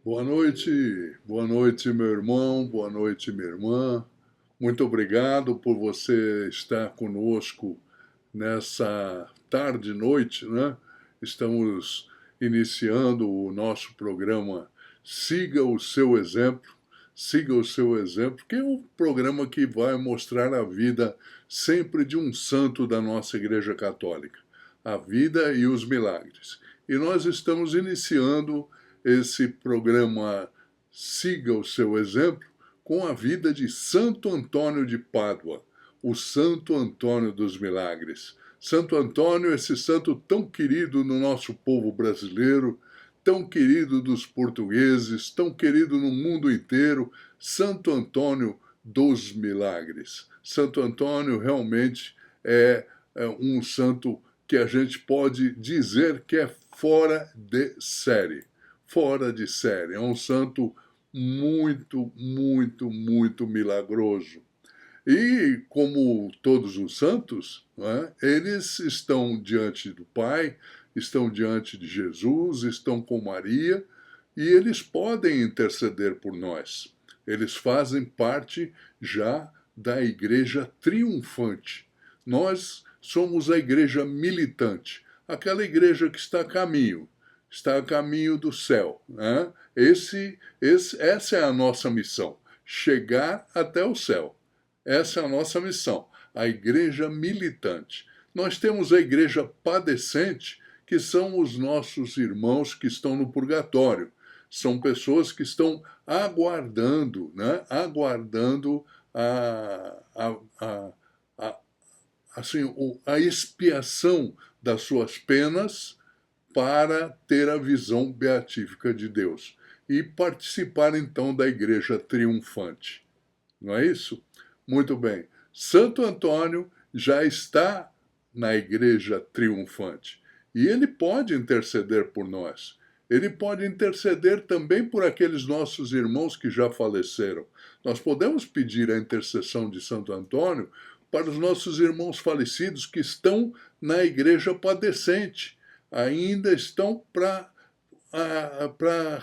Boa noite, meu irmão, boa noite, minha irmã. Muito obrigado por você estar conosco nessa tarde e noite, né? Estamos iniciando o nosso programa Siga o Seu Exemplo. Siga o Seu Exemplo, que é um programa que vai mostrar a vida sempre de um santo da nossa Igreja Católica, a vida e os milagres. E nós estamos iniciando esse programa Siga o Seu Exemplo com a vida de Santo Antônio de Pádua, o Santo Antônio dos Milagres. Santo Antônio, esse santo tão querido no nosso povo brasileiro, tão querido dos portugueses, tão querido no mundo inteiro, Santo Antônio dos Milagres. Santo Antônio realmente é um santo que a gente pode dizer que é fora de série. Fora de série. É um santo muito, muito, muito milagroso. E, como todos os santos, né, eles estão diante do Pai, estão diante de Jesus, estão com Maria, e eles podem interceder por nós. Eles fazem parte já da igreja triunfante. Nós somos a igreja militante, aquela igreja que está a caminho do céu. Né? Essa é a nossa missão, chegar até o céu. Essa é a nossa missão, a igreja militante. Nós temos a igreja padecente, que são os nossos irmãos que estão no purgatório. São pessoas que estão aguardando, né? Aguardando a, a, assim, a expiação das suas penas para ter a visão beatífica de Deus e participar então da igreja triunfante. Não é isso? Muito bem. Santo Antônio já está na igreja triunfante e ele pode interceder por nós. Ele pode interceder também por aqueles nossos irmãos que já faleceram. Nós podemos pedir a intercessão de Santo Antônio para os nossos irmãos falecidos que estão na igreja padecente, ainda estão para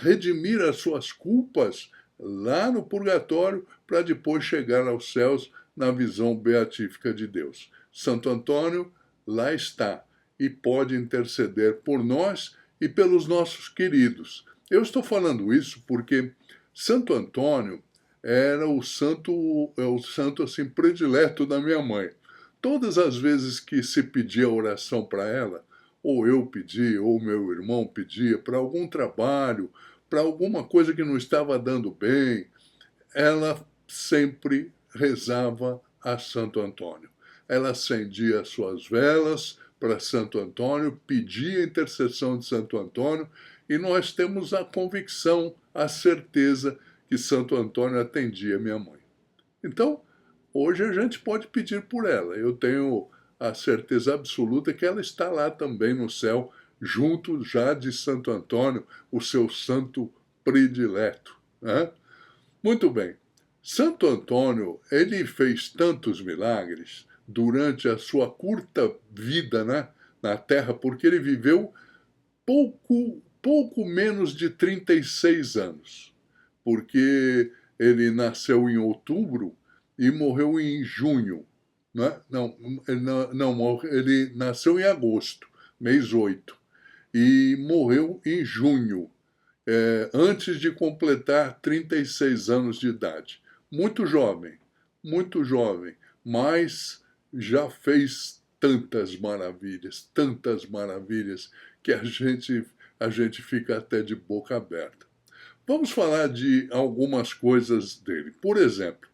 redimir as suas culpas lá no purgatório, para depois chegar aos céus na visão beatífica de Deus. Santo Antônio lá está e pode interceder por nós e pelos nossos queridos. Eu estou falando isso porque Santo Antônio era o santo assim predileto da minha mãe. Todas as vezes que se pedia oração para ela, ou eu pedia, ou meu irmão pedia, para algum trabalho, para alguma coisa que não estava dando bem, ela sempre rezava a Santo Antônio. Ela acendia as suas velas para Santo Antônio, pedia a intercessão de Santo Antônio, e nós temos a convicção, a certeza que Santo Antônio atendia minha mãe. Então, hoje a gente pode pedir por ela. Eu tenho a certeza absoluta que ela está lá também no céu, junto já de Santo Antônio, o seu santo predileto. Né? Muito bem. Santo Antônio, ele fez tantos milagres durante a sua curta vida, né, na Terra, porque ele viveu pouco menos de 36 anos, porque ele nasceu em outubro e morreu em junho. Né? Ele nasceu em agosto, mês 8, e morreu em junho, antes de completar 36 anos de idade. Muito jovem, mas já fez tantas maravilhas, que a gente fica até de boca aberta. Vamos falar de algumas coisas dele. Por exemplo,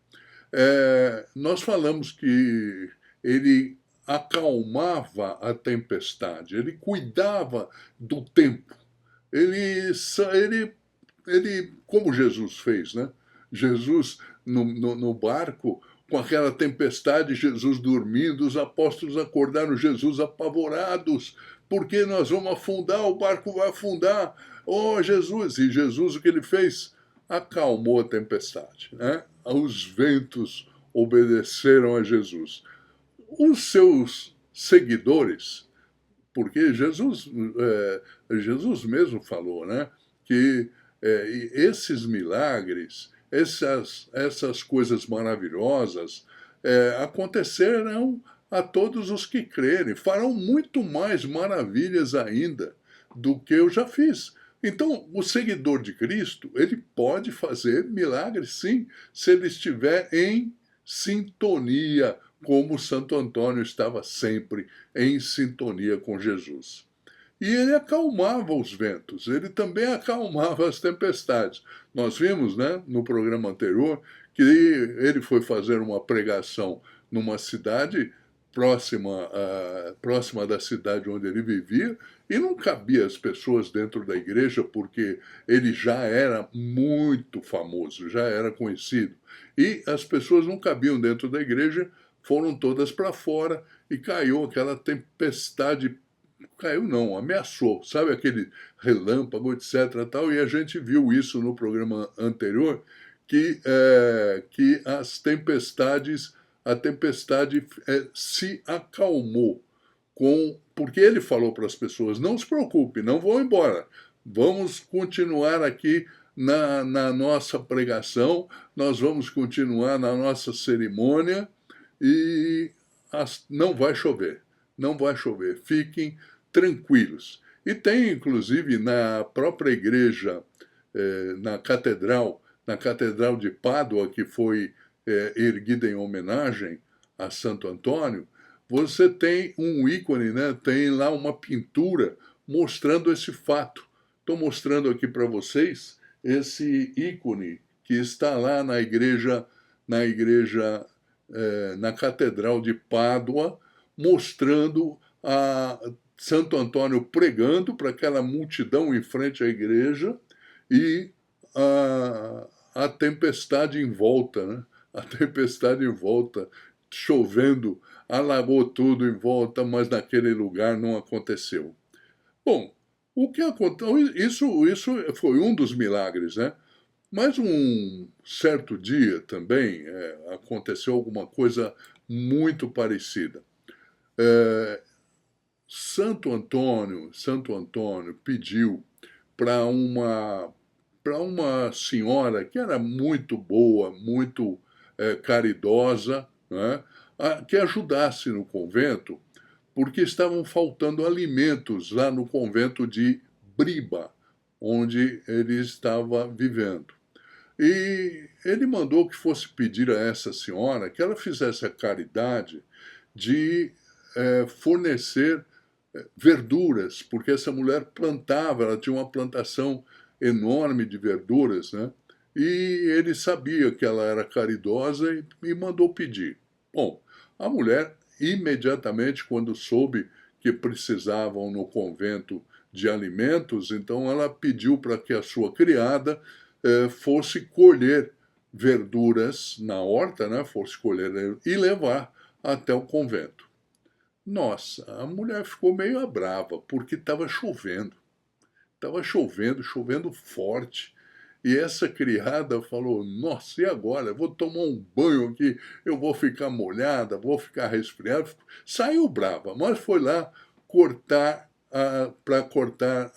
nós falamos que ele acalmava a tempestade, ele cuidava do tempo. Ele, ele, ele como Jesus fez, né? Jesus no barco, com aquela tempestade, Jesus dormindo, os apóstolos acordaram Jesus apavorados, porque nós vamos afundar, o barco vai afundar. Oh, Jesus! E Jesus, o que ele fez? Acalmou a tempestade. Né? Os ventos obedeceram a Jesus. Os seus seguidores, porque Jesus mesmo falou, né, que E esses milagres, essas coisas maravilhosas, acontecerão a todos os que crerem, farão muito mais maravilhas ainda do que eu já fiz. Então, o seguidor de Cristo, ele pode fazer milagres sim, se ele estiver em sintonia, como Santo Antônio estava sempre em sintonia com Jesus. E ele acalmava os ventos, ele também acalmava as tempestades. Nós vimos, né, no programa anterior, que ele foi fazer uma pregação numa cidade próxima da cidade onde ele vivia, e não cabia as pessoas dentro da igreja, porque ele já era muito famoso, já era conhecido. E as pessoas não cabiam dentro da igreja, foram todas para fora, e caiu aquela tempestade. Caiu não, ameaçou, sabe aquele relâmpago, etc. Tal, e a gente viu isso no programa anterior, que a tempestade se acalmou, porque ele falou para as pessoas, não se preocupe, não vão embora, vamos continuar aqui na nossa pregação, nós vamos continuar na nossa cerimônia, e não vai chover, não vai chover, fiquem tranquilos. E tem, inclusive, na própria igreja, na catedral de Pádua, que foi erguida em homenagem a Santo Antônio, você tem um ícone, né? Tem lá uma pintura mostrando esse fato. Estou mostrando aqui para vocês esse ícone que está lá na catedral de Pádua, mostrando a Santo Antônio pregando para aquela multidão em frente à igreja e a tempestade em volta, né? A tempestade em volta, chovendo, alagou tudo em volta, mas naquele lugar não aconteceu. Bom, o que aconteceu? Isso foi um dos milagres, né? Mas um certo dia também aconteceu alguma coisa muito parecida. Santo Antônio pediu para uma senhora que era muito boa, muito caridosa, né, que ajudasse no convento, porque estavam faltando alimentos lá no convento de Briba, onde ele estava vivendo. E ele mandou que fosse pedir a essa senhora que ela fizesse a caridade de fornecer verduras, porque essa mulher plantava, ela tinha uma plantação enorme de verduras, né? E ele sabia que ela era caridosa e mandou pedir. Bom, a mulher, imediatamente, quando soube que precisavam no convento de alimentos, então ela pediu para que a sua criada fosse colher verduras na horta, né? Fosse colher e levar até o convento. Nossa, a mulher ficou meio brava, porque estava chovendo. Estava chovendo, chovendo forte. E essa criada falou: Nossa, e agora? Eu vou tomar um banho aqui, eu vou ficar molhada, vou ficar resfriada. Saiu brava, mas foi lá para cortar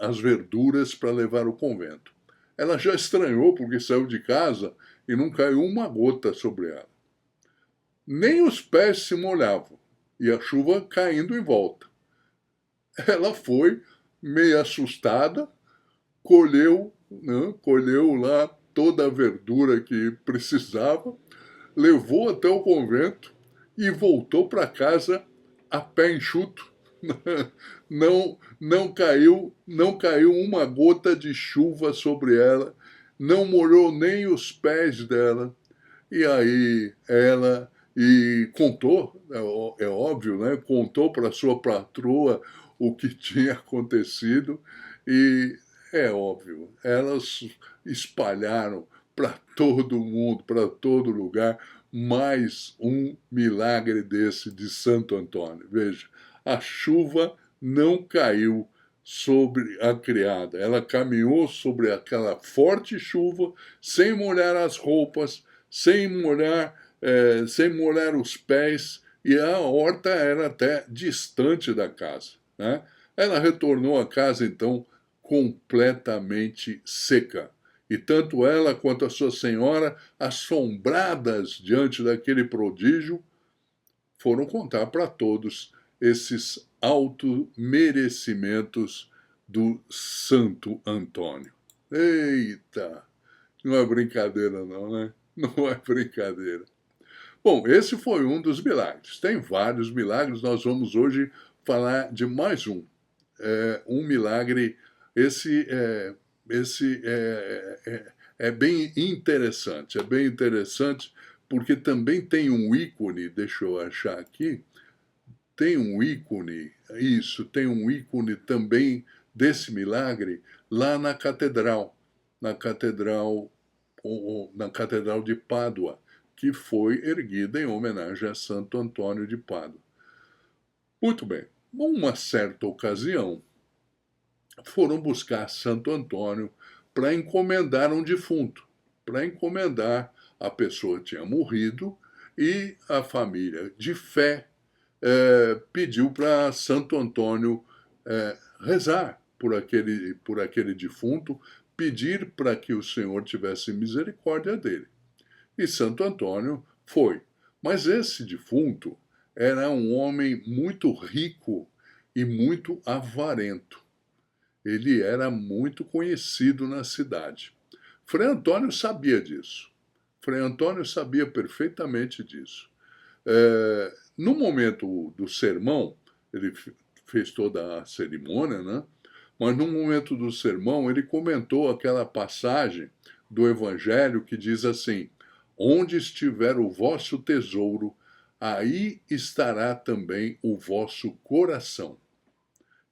as verduras para levar ao convento. Ela já estranhou, porque saiu de casa e não caiu uma gota sobre ela. Nem os pés se molhavam, e a chuva caindo em volta. Ela foi, meio assustada, colheu, né, colheu lá toda a verdura que precisava, levou até o convento e voltou para casa a pé enxuto. Não caiu uma gota de chuva sobre ela, não molhou nem os pés dela. E aí ela contou, é óbvio, né? Contou para sua patroa o que tinha acontecido e é óbvio, elas espalharam para todo mundo, para todo lugar, mais um milagre desse de Santo Antônio. Veja, a chuva não caiu sobre a criada, ela caminhou sobre aquela forte chuva, sem molhar as roupas, sem molhar os pés, e a horta era até distante da casa, né? Ela retornou à casa, então, completamente seca. E tanto ela quanto a sua senhora, assombradas diante daquele prodígio, foram contar para todos esses auto-merecimentos do Santo Antônio. Eita! Não é brincadeira não, né? Não é brincadeira. Bom, esse foi um dos milagres. Tem vários milagres, nós vamos hoje falar de mais um. Um milagre, esse é bem interessante, porque também tem um ícone, deixa eu achar aqui, tem um ícone, tem um ícone também desse milagre lá na catedral, na catedral de Pádua, que foi erguida em homenagem a Santo Antônio de Pádua. Muito bem, numa certa ocasião, foram buscar Santo Antônio para encomendar um defunto, para encomendar, a pessoa tinha morrido e a família de fé pediu para Santo Antônio rezar por aquele defunto, pedir para que o Senhor tivesse misericórdia dele. E Santo Antônio foi. Mas esse defunto era um homem muito rico e muito avarento. Ele era muito conhecido na cidade. Frei Antônio sabia disso. Frei Antônio sabia perfeitamente disso. No momento do sermão, ele fez toda a cerimônia, né? Mas no momento do sermão, ele comentou aquela passagem do Evangelho que diz assim: onde estiver o vosso tesouro, aí estará também o vosso coração.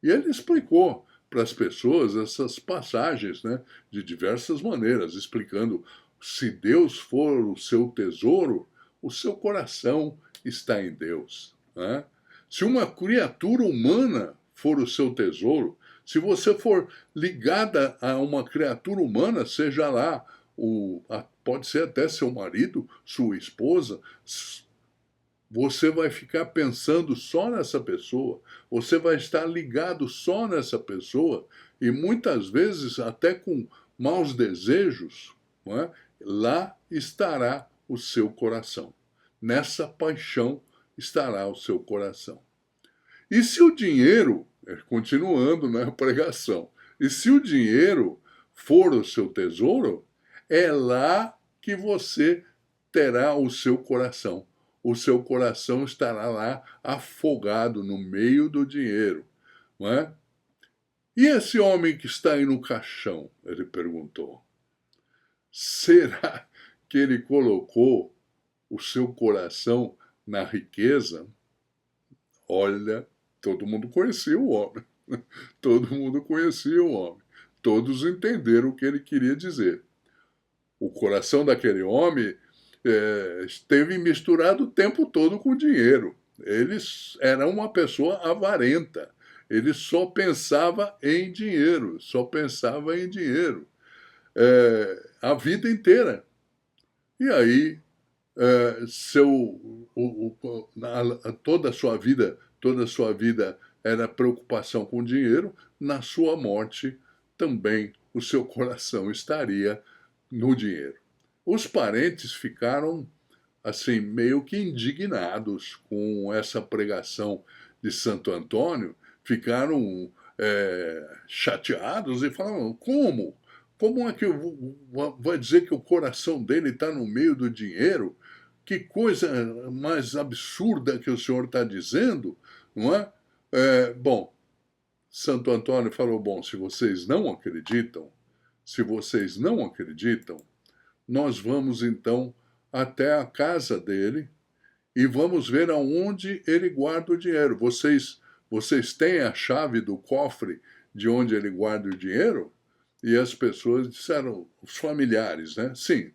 E ele explicou para as pessoas essas passagens, né, de diversas maneiras, explicando: se Deus for o seu tesouro, o seu coração está em Deus. Né? Se uma criatura humana for o seu tesouro, se você for ligada a uma criatura humana, seja lá, pode ser até seu marido, sua esposa, você vai ficar pensando só nessa pessoa, você vai estar ligado só nessa pessoa, e muitas vezes até com maus desejos, não é? Lá estará o seu coração. Nessa paixão estará o seu coração. E se o dinheiro, continuando na pregação, e se o dinheiro for o seu tesouro, é lá que você terá o seu coração. O seu coração estará lá afogado no meio do dinheiro, não é? E esse homem que está aí no caixão? Ele perguntou. Será que ele colocou o seu coração na riqueza? Olha, todo mundo conhecia o homem. Todo mundo conhecia o homem. Todos entenderam o que ele queria dizer. O coração daquele homem esteve misturado o tempo todo com dinheiro. Ele era uma pessoa avarenta. Ele só pensava em dinheiro, só pensava em dinheiro. A vida inteira. E aí, toda a sua vida era preocupação com dinheiro, na sua morte também o seu coração estaria no dinheiro. Os parentes ficaram assim meio que indignados com essa pregação de Santo Antônio, ficaram chateados e falaram: como? Como é que vai dizer que o coração dele está no meio do dinheiro? Que coisa mais absurda que o senhor está dizendo, não é? Bom, Santo Antônio falou: bom, se vocês não acreditam, nós vamos então até a casa dele e vamos ver aonde ele guarda o dinheiro. Vocês têm a chave do cofre de onde ele guarda o dinheiro? E as pessoas disseram, os familiares, né? Sim,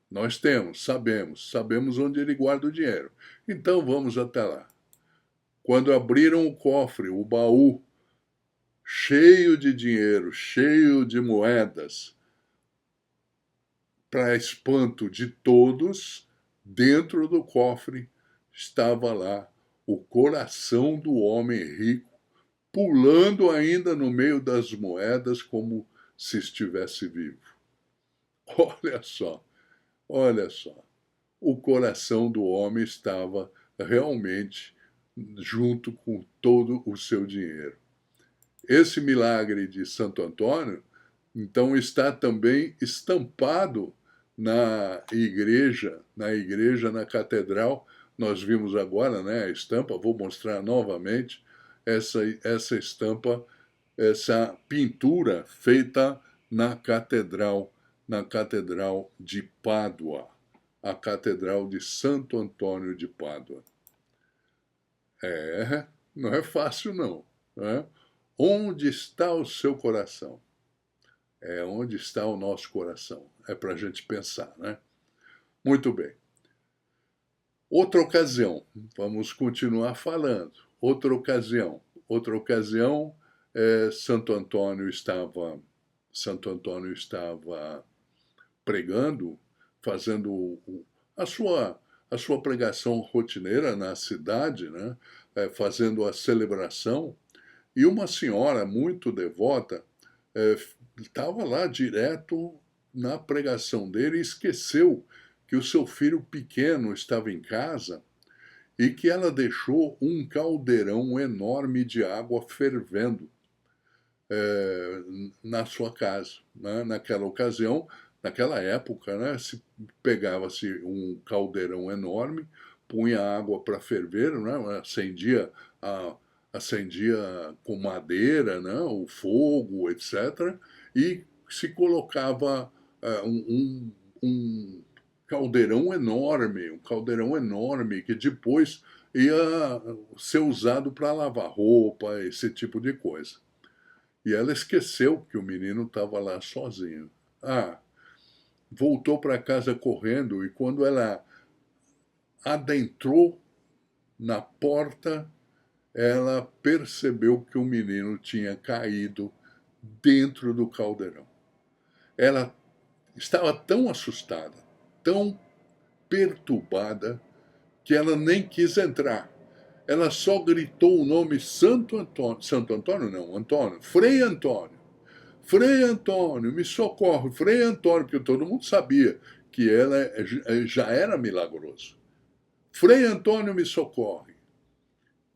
nós temos, sabemos onde ele guarda o dinheiro. Então vamos até lá. Quando abriram o cofre, o baú, cheio de dinheiro, cheio de moedas, para espanto de todos, dentro do cofre estava lá o coração do homem rico, pulando ainda no meio das moedas como se estivesse vivo. Olha só, olha só. O coração do homem estava realmente junto com todo o seu dinheiro. Esse milagre de Santo Antônio, então, está também estampado na catedral. Nós vimos agora, né, a estampa, vou mostrar novamente essa estampa, essa pintura feita na catedral de Pádua, a Catedral de Santo Antônio de Pádua. Não é fácil não, né? Onde está o seu coração? Onde está o nosso coração? É para a gente pensar, né? Muito bem. Outra ocasião, vamos continuar falando. Outra ocasião, Santo Antônio estava pregando, fazendo a sua pregação rotineira na cidade, né? Fazendo a celebração, e uma senhora muito devota estava lá direto na pregação dele e esqueceu que o seu filho pequeno estava em casa e que ela deixou um caldeirão enorme de água fervendo na sua casa, né? Naquela ocasião, naquela época, né, se pegava-se um caldeirão enorme, punha água para ferver, né, acendia com madeira, né, o fogo, etc., e se colocava um caldeirão enorme que depois ia ser usado para lavar roupa, esse tipo de coisa. E ela esqueceu que o menino estava lá sozinho. Voltou para casa correndo, e quando ela adentrou na porta, ela percebeu que o menino tinha caído dentro do caldeirão. Ela estava tão assustada, tão perturbada, que ela nem quis entrar. Ela só gritou o nome Santo Antônio não, Antônio, Frei Antônio. Frei Antônio, me socorre, Frei Antônio, porque todo mundo sabia que ela já era milagroso. Frei Antônio, me socorre.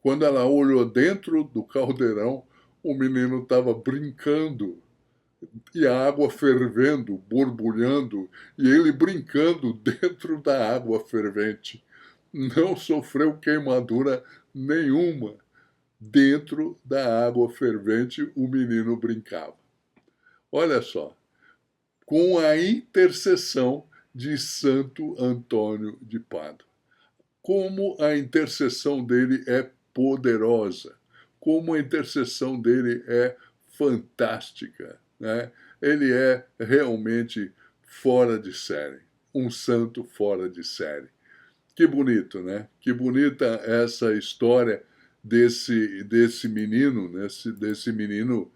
Quando ela olhou dentro do caldeirão, o menino estava brincando, e a água fervendo, borbulhando, e ele brincando dentro da água fervente. Não sofreu queimadura nenhuma. Dentro da água fervente, o menino brincava. Olha só, com a intercessão de Santo Antônio de Pádua. Como a intercessão dele é poderosa, como a intercessão dele é fantástica, né? Ele é realmente fora de série, um santo fora de série. Que bonito, né? Que bonita essa história desse menino, desse menino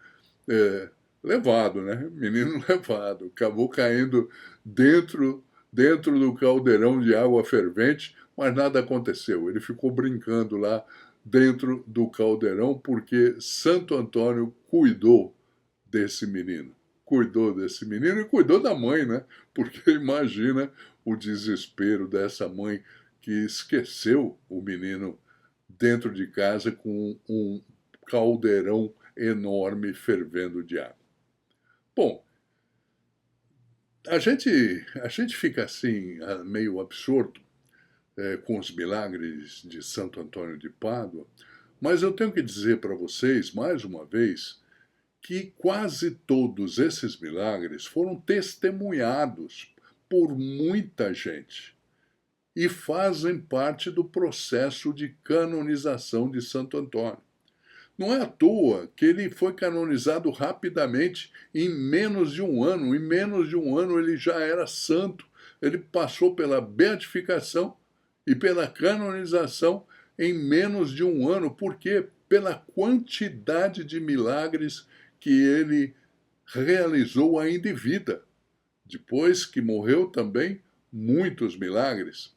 levado, né? Menino levado, acabou caindo dentro do caldeirão de água fervente, mas nada aconteceu. Ele ficou brincando lá dentro do caldeirão porque Santo Antônio cuidou desse menino. Cuidou desse menino e cuidou da mãe, né? Porque imagina o desespero dessa mãe que esqueceu o menino dentro de casa com um caldeirão enorme fervendo de água. Bom, a gente fica assim, meio absurdo com os milagres de Santo Antônio de Pádua, mas eu tenho que dizer para vocês, mais uma vez, que quase todos esses milagres foram testemunhados por muita gente e fazem parte do processo de canonização de Santo Antônio. Não é à toa que ele foi canonizado rapidamente, em menos de um ano. Em menos de um ano ele já era santo. Ele passou pela beatificação e pela canonização em menos de um ano. Por quê? Pela quantidade de milagres que ele realizou ainda em vida. Depois que morreu também, muitos milagres.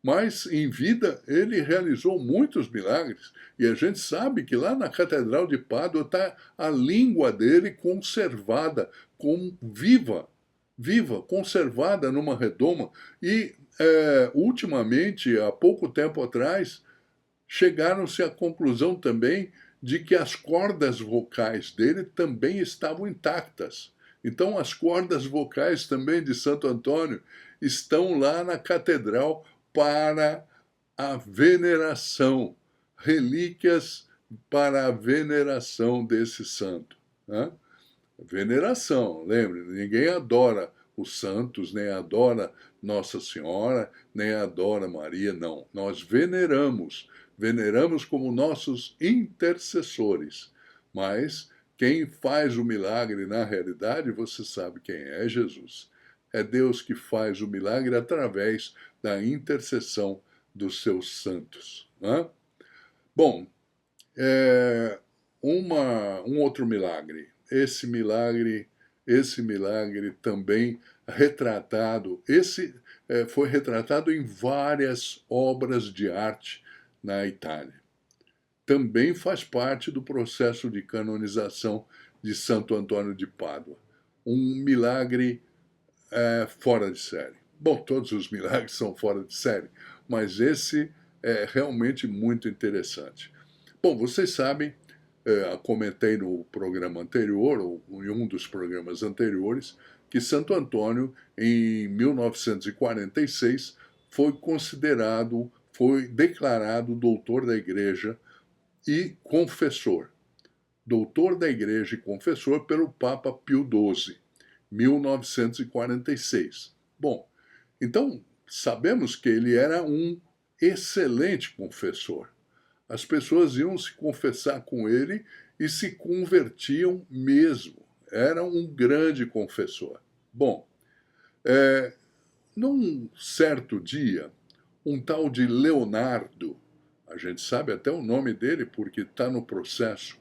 mas em vida ele realizou muitos milagres. E a gente sabe que lá na Catedral de Pádua está a língua dele conservada, viva, conservada numa redoma. E ultimamente, há pouco tempo atrás, chegaram-se à conclusão também de que as cordas vocais dele também estavam intactas. Então, as cordas vocais também de Santo Antônio estão lá na catedral para a veneração, relíquias para a veneração desse santo. Né? Veneração, lembre, ninguém adora os santos, nem adora Nossa Senhora, nem adora Maria, não. Nós veneramos como nossos intercessores. Mas quem faz o milagre na realidade, você sabe quem é Jesus. É Deus que faz o milagre através da intercessão dos seus santos. Né? Bom, um outro milagre. Esse milagre também retratado, foi retratado em várias obras de arte na Itália. Também faz parte do processo de canonização de Santo Antônio de Pádua. Um milagre fora de série. Bom, todos os milagres são fora de série, mas esse é realmente muito interessante. Bom, vocês sabem, comentei no programa anterior, ou em um dos programas anteriores, que Santo Antônio, em 1946, foi declarado doutor da Igreja e confessor. Doutor da Igreja e confessor pelo Papa Pio XII, 1946. Bom, então sabemos que ele era um excelente confessor. As pessoas iam se confessar com ele e se convertiam mesmo. Era um grande confessor. Bom, num certo dia, um tal de Leonardo, a gente sabe até o nome dele porque está no processo,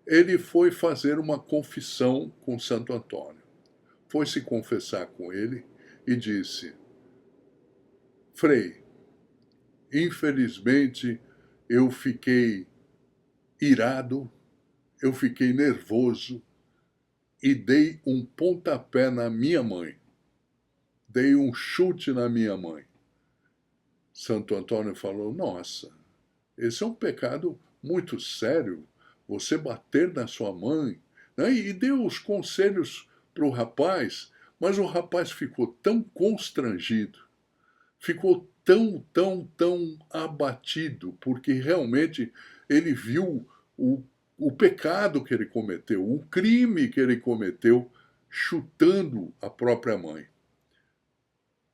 ele foi fazer uma confissão com Santo Antônio. Foi se confessar com ele e disse: Frei, infelizmente eu fiquei irado, eu fiquei nervoso e dei um pontapé na minha mãe. Dei um chute na minha mãe. Santo Antônio falou: nossa, esse é um pecado muito sério, você bater na sua mãe. Né? E deu os conselhos para o rapaz, mas o rapaz ficou tão constrangido, ficou tão abatido, porque realmente ele viu o pecado que ele cometeu, o crime que ele cometeu, chutando a própria mãe.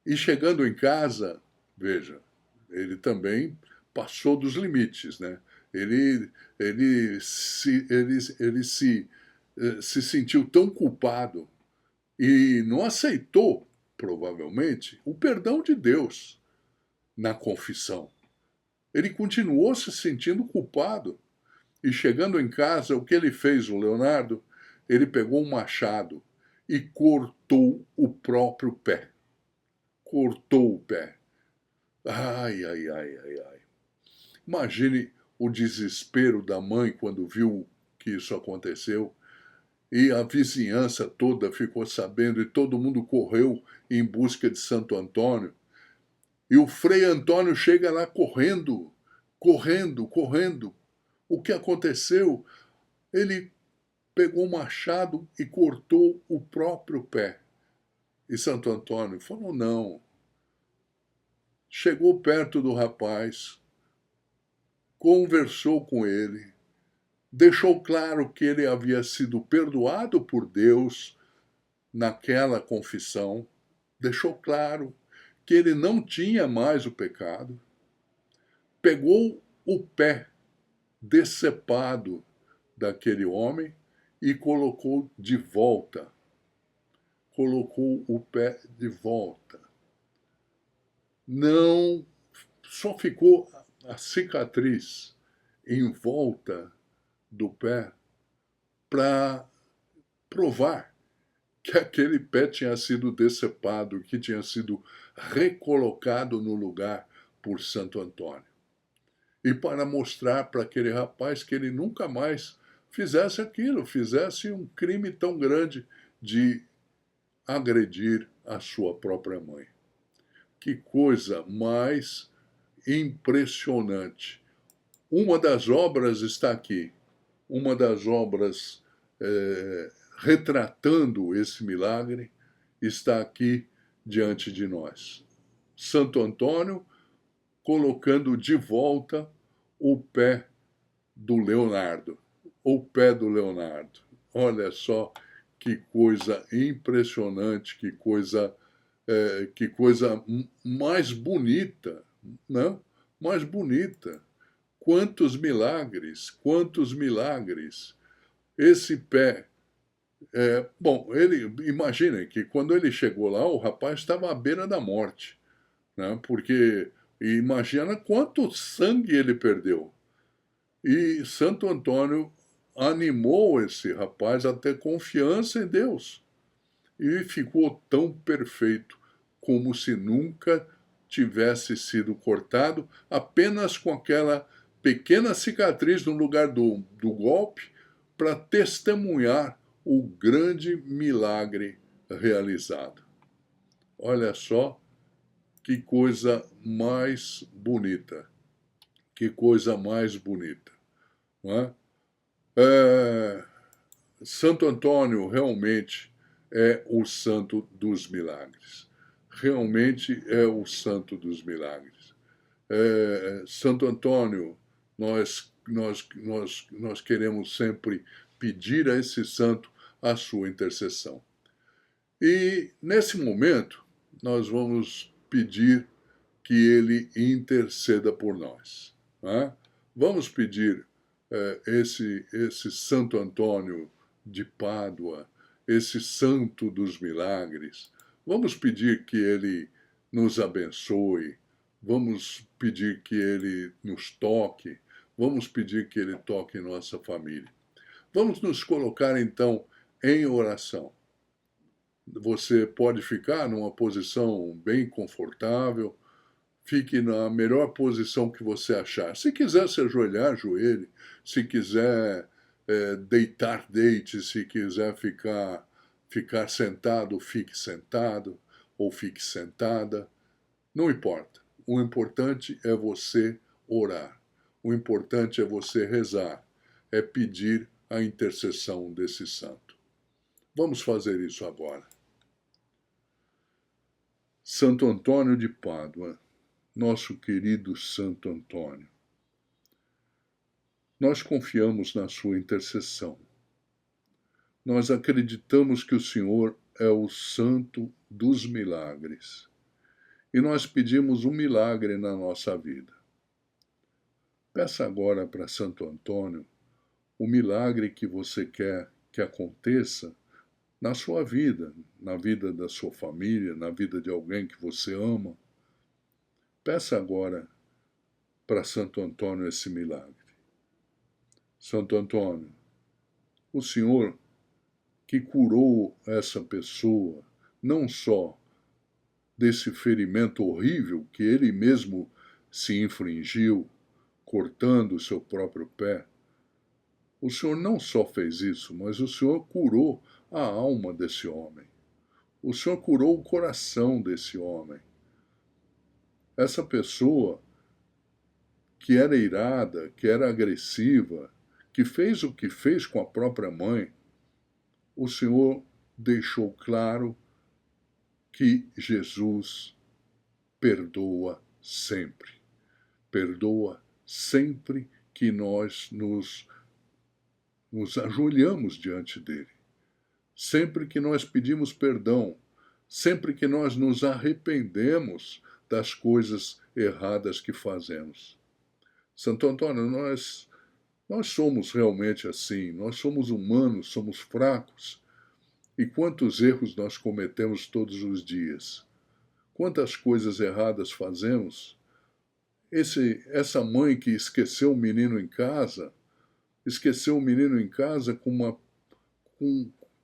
E chegando em casa, veja, ele também passou dos limites, né? Ele se sentiu tão culpado e não aceitou, provavelmente, o perdão de Deus na confissão. Ele continuou se sentindo culpado. E chegando em casa, o que ele fez, o Leonardo? Ele pegou um machado e cortou o próprio pé. Cortou o pé. Ai. Imagine o desespero da mãe quando viu que isso aconteceu. E a vizinhança toda ficou sabendo e todo mundo correu em busca de Santo Antônio. E o Frei Antônio chega lá correndo. O que aconteceu? Ele pegou um machado e cortou o próprio pé. E Santo Antônio falou: não. Chegou perto do rapaz, conversou com ele, deixou claro que ele havia sido perdoado por Deus naquela confissão, deixou claro que ele não tinha mais o pecado, pegou o pé decepado daquele homem e colocou de volta. Colocou o pé de volta. Não, só ficou a cicatriz em volta do pé para provar que aquele pé tinha sido decepado, que tinha sido recolocado no lugar por Santo Antônio. E para mostrar para aquele rapaz que ele nunca mais fizesse aquilo, fizesse um crime tão grande de agredir a sua própria mãe. Que coisa mais impressionante. Uma das obras está aqui, uma das obras retratando esse milagre está aqui diante de nós. Santo Antônio colocando de volta o pé do Leonardo, o pé do Leonardo. Olha só que coisa impressionante, que coisa mais bonita, né? Mais bonita. Quantos milagres, quantos milagres. Esse pé. Bom, imaginem que quando ele chegou lá, o rapaz estava à beira da morte, né? Porque imagina quanto sangue ele perdeu. E Santo Antônio animou esse rapaz a ter confiança em Deus. E ficou tão perfeito como se nunca tivesse sido cortado, apenas com aquela pequena cicatriz no lugar do golpe, para testemunhar o grande milagre realizado. Olha só que coisa mais bonita. Que coisa mais bonita. Não é? Santo Antônio realmente é o santo dos milagres. Realmente é o santo dos milagres. Santo Antônio, nós queremos sempre pedir a esse santo a sua intercessão. E, nesse momento, nós vamos pedir que ele interceda por nós. Né? Vamos pedir esse Santo Antônio de Pádua, esse santo dos milagres. Vamos pedir que ele nos abençoe, vamos pedir que ele nos toque, vamos pedir que ele toque nossa família. Vamos nos colocar, então, em oração. Você pode ficar numa posição bem confortável, fique na melhor posição que você achar. Se quiser se ajoelhar, ajoelhe. Se quiser deitar, deite. Se quiser ficar sentado, fique sentado ou fique sentada. Não importa. O importante é você orar. O importante é você rezar. É pedir a intercessão desse santo. Vamos fazer isso agora. Santo Antônio de Pádua, nosso querido Santo Antônio, nós confiamos na sua intercessão. Nós acreditamos que o Senhor é o santo dos milagres. E nós pedimos um milagre na nossa vida. Peça agora para Santo Antônio o milagre que você quer que aconteça na sua vida, na vida da sua família, na vida de alguém que você ama. Peça agora para Santo Antônio esse milagre. Santo Antônio, o Senhor que curou essa pessoa, não só desse ferimento horrível que ele mesmo se infligiu, cortando o seu próprio pé, o Senhor não só fez isso, mas o Senhor curou a alma desse homem. O Senhor curou o coração desse homem. Essa pessoa que era irada, que era agressiva, que fez o que fez com a própria mãe, o Senhor deixou claro que Jesus perdoa sempre. Perdoa sempre que nós nos ajoelhamos diante dele. Sempre que nós pedimos perdão, sempre que nós nos arrependemos das coisas erradas que fazemos. Santo Antônio, nós somos realmente assim, nós somos humanos, somos fracos. E quantos erros nós cometemos todos os dias? Quantas coisas erradas fazemos? Essa mãe que esqueceu o menino em casa com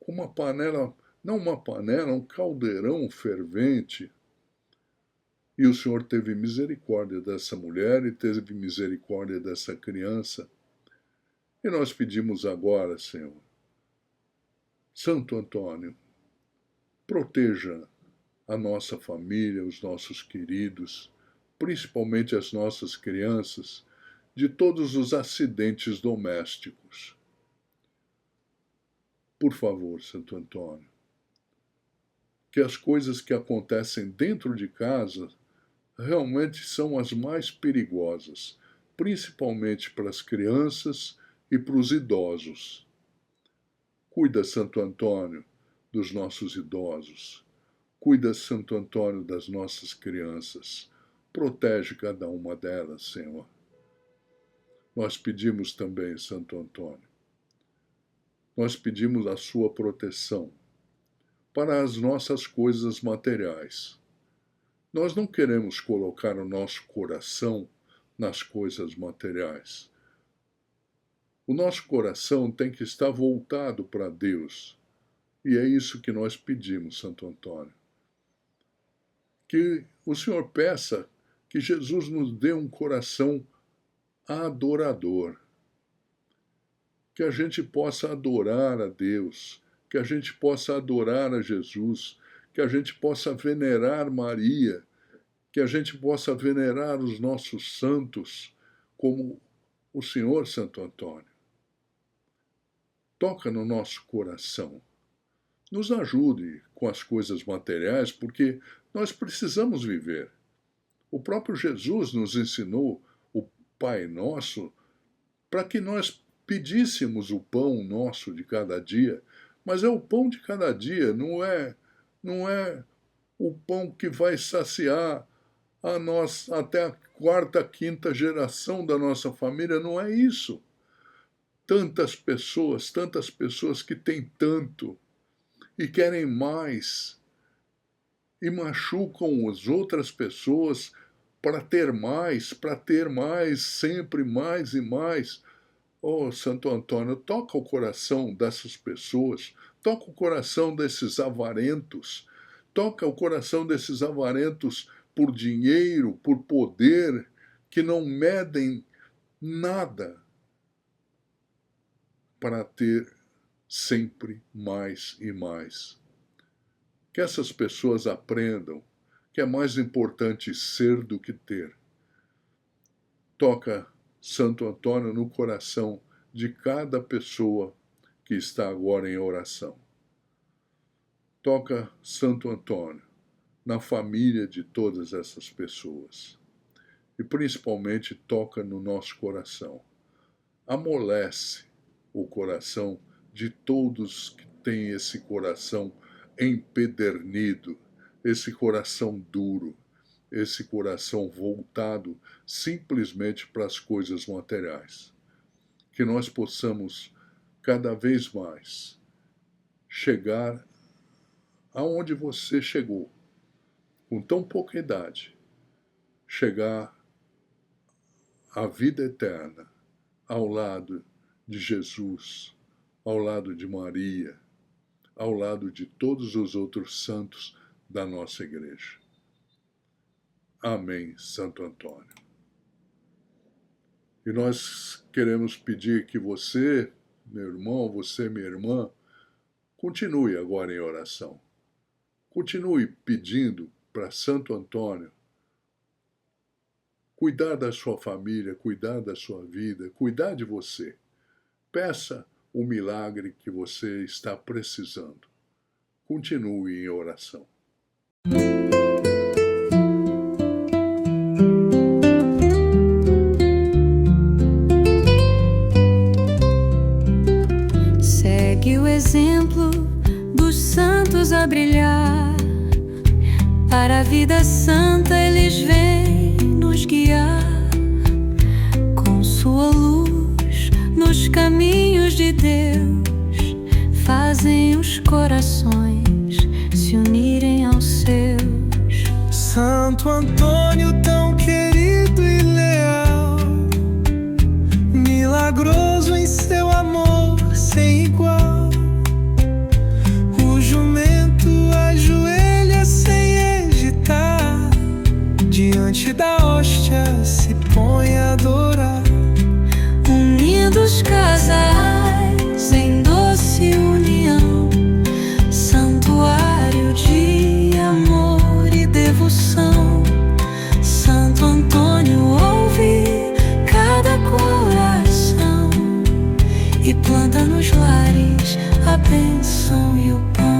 uma panela não uma panela, um caldeirão fervente. E o Senhor teve misericórdia dessa mulher e teve misericórdia dessa criança. E nós pedimos agora, Senhor, Santo Antônio, proteja a nossa família, os nossos queridos, principalmente as nossas crianças, de todos os acidentes domésticos. Por favor, Santo Antônio, que as coisas que acontecem dentro de casa realmente são as mais perigosas, principalmente para as crianças e para os idosos. Cuida, Santo Antônio, dos nossos idosos. Cuida, Santo Antônio, das nossas crianças. Protege cada uma delas, Senhor. Nós pedimos também, Santo Antônio, nós pedimos a sua proteção para as nossas coisas materiais. Nós não queremos colocar o nosso coração nas coisas materiais. O nosso coração tem que estar voltado para Deus. E é isso que nós pedimos, Santo Antônio. Que o Senhor peça que Jesus nos dê um coração adorador. Que a gente possa adorar a Deus, que a gente possa adorar a Jesus, que a gente possa venerar Maria, que a gente possa venerar os nossos santos, como o Senhor Santo Antônio. Toca no nosso coração. Nos ajude com as coisas materiais, porque nós precisamos viver. O próprio Jesus nos ensinou o Pai Nosso para que nós pedíssemos o pão nosso de cada dia, mas é o pão de cada dia, não é o pão que vai saciar a nós até a quarta, quinta geração da nossa família, não é isso. Tantas pessoas que têm tanto e querem mais e machucam as outras pessoas para ter mais, sempre mais e mais. Oh, Santo Antônio, toca o coração dessas pessoas, toca o coração desses avarentos, toca o coração desses avarentos por dinheiro, por poder, que não medem nada para ter sempre mais e mais. Que essas pessoas aprendam que é mais importante ser do que ter. Toca, Santo Antônio, no coração de cada pessoa que está agora em oração. Toca, Santo Antônio, na família de todas essas pessoas. E principalmente toca no nosso coração. Amolece o coração de todos que têm esse coração empedernido, esse coração duro, esse coração voltado simplesmente para as coisas materiais. Que nós possamos, cada vez mais, chegar aonde você chegou, com tão pouca idade, chegar à vida eterna, ao lado de Jesus, ao lado de Maria, ao lado de todos os outros santos da nossa igreja. Amém, Santo Antônio. E nós queremos pedir que você, meu irmão, você, minha irmã, continue agora em oração. Continue pedindo para Santo Antônio cuidar da sua família, cuidar da sua vida, cuidar de você. Peça o milagre que você está precisando. Continue em oração. Segue o exemplo dos santos a brilhar. Para a vida santa eles vêm nos guiar. Com sua luz nos caminhos de Deus, fazem os corações se unirem aos seus. Santo Antônio, tão querido e leal, milagroso em seu amor sem igual, o jumento lares, a bênção e o pão.